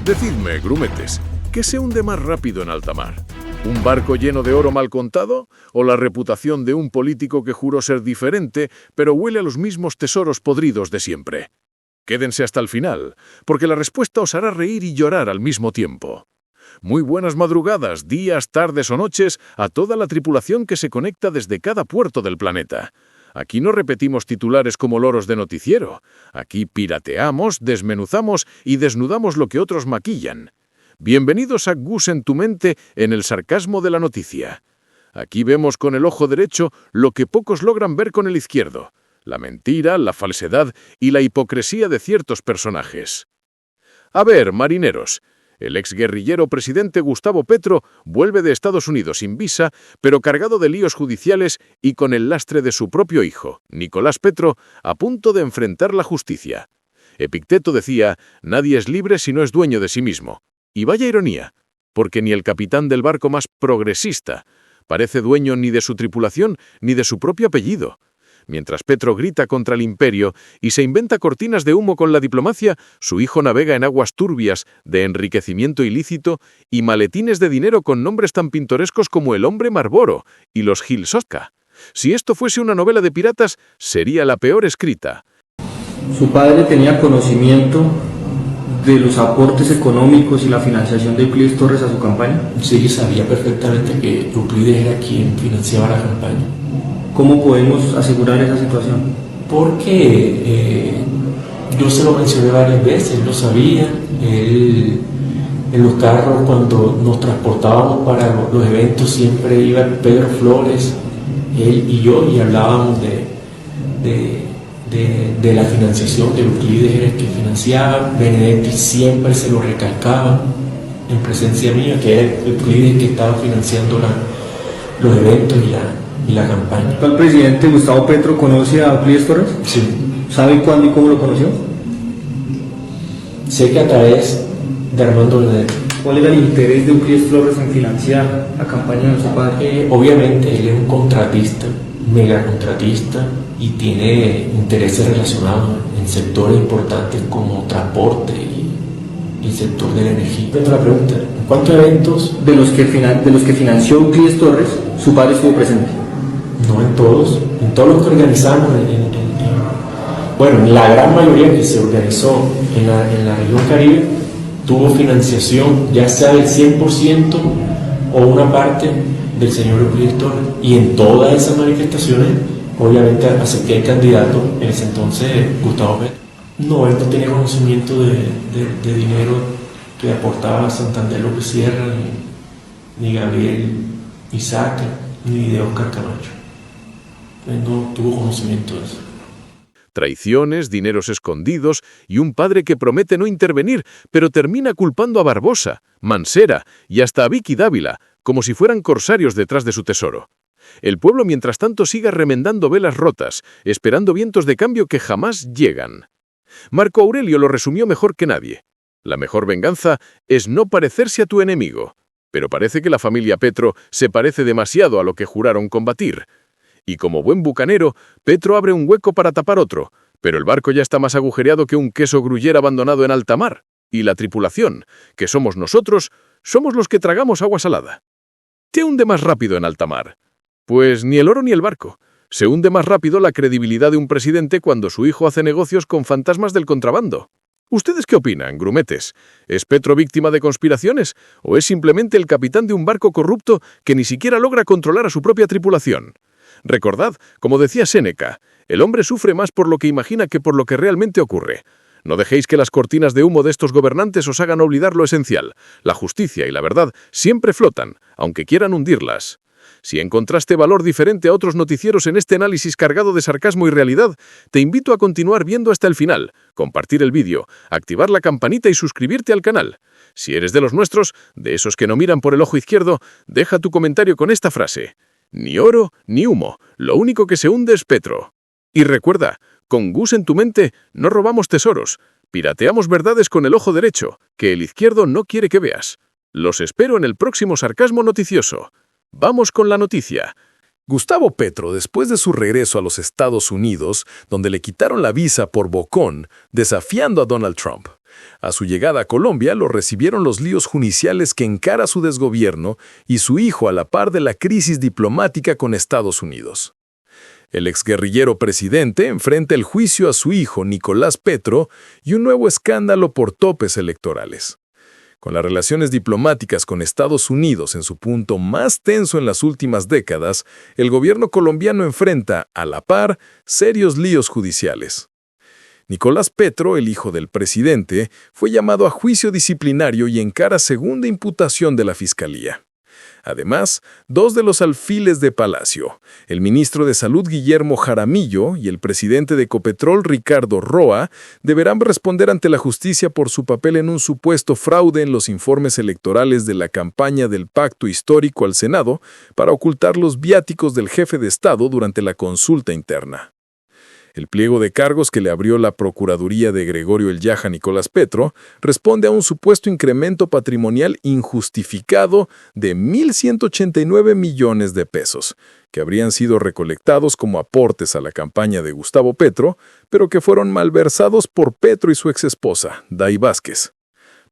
Decidme, grumetes, ¿qué se hunde más rápido en alta mar? ¿Un barco lleno de oro mal contado? ¿O la reputación de un político que juró ser diferente, pero huele a los mismos tesoros podridos de siempre? Quédense hasta el final, porque la respuesta os hará reír y llorar al mismo tiempo. Muy buenas madrugadas, días, tardes o noches a toda la tripulación que se conecta desde cada puerto del planeta. Aquí no repetimos titulares como loros de noticiero. Aquí pirateamos, desmenuzamos y desnudamos lo que otros maquillan. Bienvenidos a Gus en tu mente en el sarcasmo de la noticia. Aquí vemos con el ojo derecho lo que pocos logran ver con el izquierdo: la mentira, la falsedad y la hipocresía de ciertos personajes. A ver, marineros, el exguerrillero presidente Gustavo Petro vuelve de Estados Unidos sin visa, pero cargado de líos judiciales y con el lastre de su propio hijo, Nicolás Petro, a punto de enfrentar la justicia. Epicteto decía: nadie es libre si no es dueño de sí mismo. Y vaya ironía, porque ni el capitán del barco más progresista parece dueño ni de su tripulación ni de su propio apellido. Mientras Petro grita contra el imperio y se inventa cortinas de humo con la diplomacia, su hijo navega en aguas turbias de enriquecimiento ilícito y maletines de dinero con nombres tan pintorescos como el hombre Marlboro y los Gil Sotka. Si esto fuese una novela de piratas, sería la peor escrita. Su padre tenía conocimiento de los aportes económicos y la financiación de Euclides Torres a su campaña. Sí, sabía perfectamente que Euclides era quien financiaba la campaña. ¿Cómo podemos asegurar esa situación? Porque yo se lo mencioné varias veces, él lo sabía. Él, en los carros, cuando nos transportábamos para los eventos, siempre iba Pedro Flores, él y yo, y hablábamos de la financiación. De Euclides era el que financiaba. Benedetti siempre se lo recalcaba en presencia mía, que era Euclides el que estaba financiando los eventos y la campaña. ¿El presidente Gustavo Petro conoce a Euclides Torres? Sí. ¿Sabe cuándo y cómo lo conoció? Sé que a través de Armando Benedetti. ¿Cuál era el interés de Euclides Torres en financiar la campaña de su padre? Obviamente él es un contratista, mega contratista, y tiene intereses relacionados en sectores importantes como transporte y el sector de la energía. Tengo una pregunta: ¿en cuántos eventos De los que financió Euclides Torres, su padre estuvo presente? No en todos los que organizamos, bueno, en la gran mayoría que se organizó en la región Caribe, tuvo financiación ya sea del 100% o una parte del señor Euclides Torres. Y en todas esas manifestaciones, obviamente, acepté el candidato, en ese entonces Gustavo Petro. No, él no tenía conocimiento de dinero que aportaba Santander López Sierra, ni Gabriel Isaac, ni de Oscar Camacho. Él no tuvo conocimiento de eso. Traiciones, dineros escondidos y un padre que promete no intervenir, pero termina culpando a Barbosa, Mansera y hasta a Vicky Dávila, como si fueran corsarios detrás de su tesoro. El pueblo, mientras tanto, sigue remendando velas rotas, esperando vientos de cambio que jamás llegan. Marco Aurelio lo resumió mejor que nadie: la mejor venganza es no parecerse a tu enemigo. Pero parece que la familia Petro se parece demasiado a lo que juraron combatir. Y como buen bucanero, Petro abre un hueco para tapar otro, pero el barco ya está más agujereado que un queso gruyere abandonado en alta mar. Y la tripulación, que somos nosotros, somos los que tragamos agua salada. ¿Qué hunde más rápido en alta mar? Pues ni el oro ni el barco. Se hunde más rápido la credibilidad de un presidente cuando su hijo hace negocios con fantasmas del contrabando. ¿Ustedes qué opinan, grumetes? ¿Es Petro víctima de conspiraciones o es simplemente el capitán de un barco corrupto que ni siquiera logra controlar a su propia tripulación? Recordad, como decía Séneca, el hombre sufre más por lo que imagina que por lo que realmente ocurre. No dejéis que las cortinas de humo de estos gobernantes os hagan olvidar lo esencial. La justicia y la verdad siempre flotan, aunque quieran hundirlas. Si encontraste valor diferente a otros noticieros en este análisis cargado de sarcasmo y realidad, te invito a continuar viendo hasta el final, compartir el vídeo, activar la campanita y suscribirte al canal. Si eres de los nuestros, de esos que no miran por el ojo izquierdo, deja tu comentario con esta frase: ni oro ni humo, lo único que se hunde es Petro. Y recuerda, con Gus en tu mente no robamos tesoros, pirateamos verdades con el ojo derecho, que el izquierdo no quiere que veas. Los espero en el próximo sarcasmo noticioso. Vamos con la noticia. Gustavo Petro, después de su regreso a los Estados Unidos, donde le quitaron la visa por bocón, desafiando a Donald Trump, A su llegada a Colombia lo recibieron los líos judiciales que encara su desgobierno y su hijo a la par de la crisis diplomática con Estados Unidos. El exguerrillero presidente enfrenta el juicio a su hijo Nicolás Petro y un nuevo escándalo por topes electorales. Con las relaciones diplomáticas con Estados Unidos en su punto más tenso en las últimas décadas, el gobierno colombiano enfrenta, a la par, serios líos judiciales. Nicolás Petro, el hijo del presidente, fue llamado a juicio disciplinario y encara segunda imputación de la Fiscalía. Además, dos de los alfiles de Palacio, el ministro de Salud Guillermo Jaramillo y el presidente de Ecopetrol Ricardo Roa, deberán responder ante la justicia por su papel en un supuesto fraude en los informes electorales de la campaña del Pacto Histórico al Senado para ocultar los viáticos del jefe de Estado durante la consulta interna. El pliego de cargos que le abrió la Procuraduría de Gregorio El Yaja Nicolás Petro responde a un supuesto incremento patrimonial injustificado de 1.189 millones de pesos, que habrían sido recolectados como aportes a la campaña de Gustavo Petro, pero que fueron malversados por Petro y su exesposa, Day Vázquez.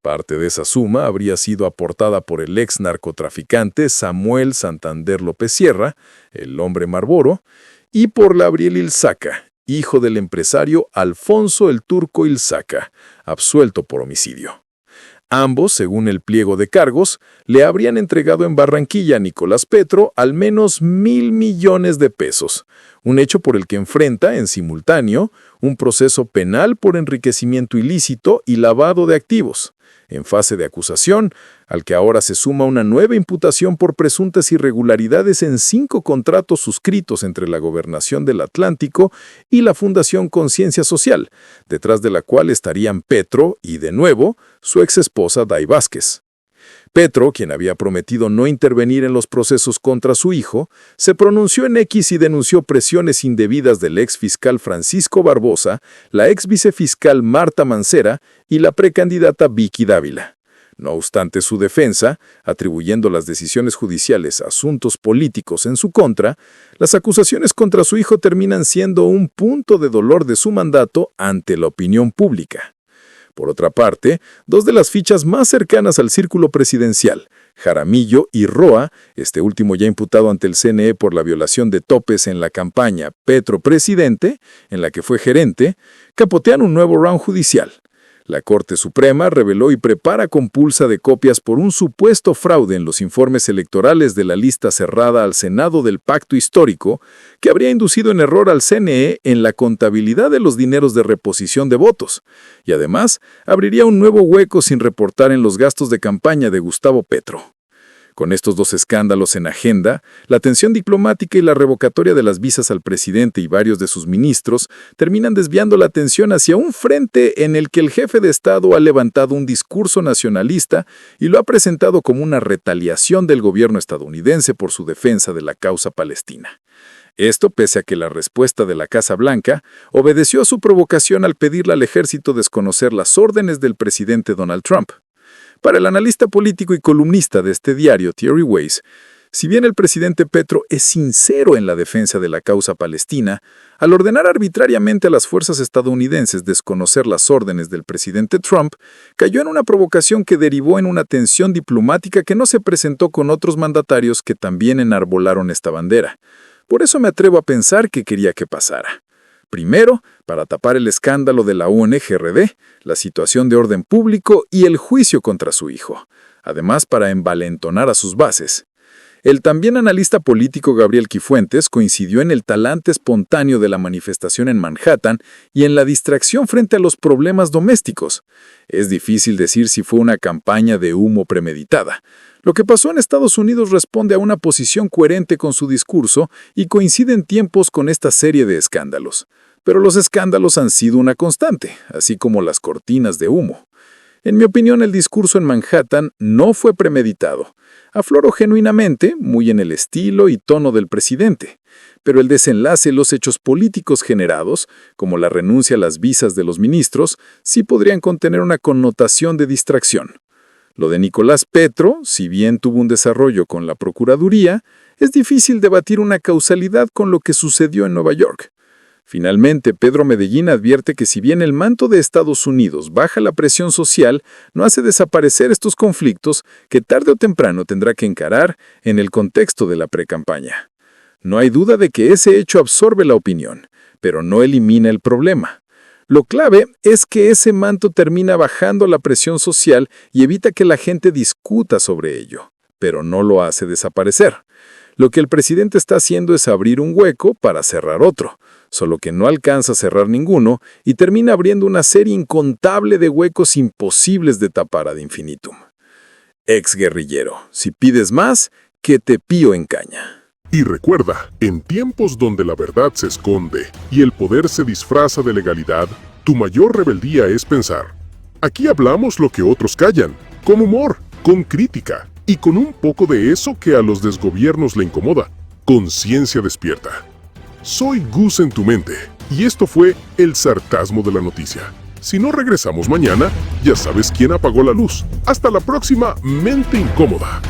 Parte de esa suma habría sido aportada por el ex narcotraficante Samuel Santander López Sierra, el hombre Marlboro, y por Gabriel Ilzaca, hijo del empresario Alfonso el Turco Ilzaca, absuelto por homicidio. Ambos, según el pliego de cargos, le habrían entregado en Barranquilla a Nicolás Petro al menos 1.000 millones de pesos, un hecho por el que enfrenta, en simultáneo, un proceso penal por enriquecimiento ilícito y lavado de activos, en fase de acusación, al que ahora se suma una nueva imputación por presuntas irregularidades en 5 contratos suscritos entre la Gobernación del Atlántico y la Fundación Conciencia Social, detrás de la cual estarían Petro y, de nuevo, su exesposa Day Vázquez. Petro, quien había prometido no intervenir en los procesos contra su hijo, se pronunció en X y denunció presiones indebidas del ex fiscal Francisco Barbosa, la ex vicefiscal Marta Mancera y la precandidata Vicky Dávila. No obstante su defensa, atribuyendo las decisiones judiciales a asuntos políticos en su contra, las acusaciones contra su hijo terminan siendo un punto de dolor de su mandato ante la opinión pública. Por otra parte, dos de las fichas más cercanas al círculo presidencial, Jaramillo y Roa, este último ya imputado ante el CNE por la violación de topes en la campaña Petro Presidente, en la que fue gerente, capotean un nuevo round judicial. La Corte Suprema reveló y prepara compulsa de copias por un supuesto fraude en los informes electorales de la lista cerrada al Senado del Pacto Histórico, que habría inducido en error al CNE en la contabilidad de los dineros de reposición de votos, y además abriría un nuevo hueco sin reportar en los gastos de campaña de Gustavo Petro. Con estos dos escándalos en agenda, la tensión diplomática y la revocatoria de las visas al presidente y varios de sus ministros terminan desviando la atención hacia un frente en el que el jefe de Estado ha levantado un discurso nacionalista y lo ha presentado como una retaliación del gobierno estadounidense por su defensa de la causa palestina. Esto pese a que la respuesta de la Casa Blanca obedeció a su provocación al pedirle al ejército desconocer las órdenes del presidente Donald Trump. Para el analista político y columnista de este diario, Thierry Weiss, si bien el presidente Petro es sincero en la defensa de la causa palestina, al ordenar arbitrariamente a las fuerzas estadounidenses desconocer las órdenes del presidente Trump, cayó en una provocación que derivó en una tensión diplomática que no se presentó con otros mandatarios que también enarbolaron esta bandera. Por eso me atrevo a pensar que quería que pasara. Primero, para tapar el escándalo de la UNGRD, la situación de orden público y el juicio contra su hijo. Además, para envalentonar a sus bases. El también analista político Gabriel Quifuentes coincidió en el talante espontáneo de la manifestación en Manhattan y en la distracción frente a los problemas domésticos. Es difícil decir si fue una campaña de humo premeditada. Lo que pasó en Estados Unidos responde a una posición coherente con su discurso y coincide en tiempos con esta serie de escándalos. Pero los escándalos han sido una constante, así como las cortinas de humo. En mi opinión, el discurso en Manhattan no fue premeditado. Afloró genuinamente, muy en el estilo y tono del presidente. Pero el desenlace y los hechos políticos generados, como la renuncia a las visas de los ministros, sí podrían contener una connotación de distracción. Lo de Nicolás Petro, si bien tuvo un desarrollo con la Procuraduría, es difícil debatir una causalidad con lo que sucedió en Nueva York. Finalmente, Pedro Medellín advierte que si bien el manto de Estados Unidos baja la presión social, no hace desaparecer estos conflictos que tarde o temprano tendrá que encarar en el contexto de la precampaña. No hay duda de que ese hecho absorbe la opinión, pero no elimina el problema. Lo clave es que ese manto termina bajando la presión social y evita que la gente discuta sobre ello, pero no lo hace desaparecer. Lo que el presidente está haciendo es abrir un hueco para cerrar otro, solo que no alcanza a cerrar ninguno y termina abriendo una serie incontable de huecos imposibles de tapar ad infinitum. Exguerrillero, si pides más, que te pío en caña. Y recuerda, en tiempos donde la verdad se esconde y el poder se disfraza de legalidad, tu mayor rebeldía es pensar. Aquí hablamos lo que otros callan, con humor, con crítica y con un poco de eso que a los desgobiernos le incomoda, conciencia despierta. Soy Gus en tu mente y esto fue el sarcasmo de la noticia. Si no regresamos mañana, ya sabes quién apagó la luz. Hasta la próxima Mente Incómoda.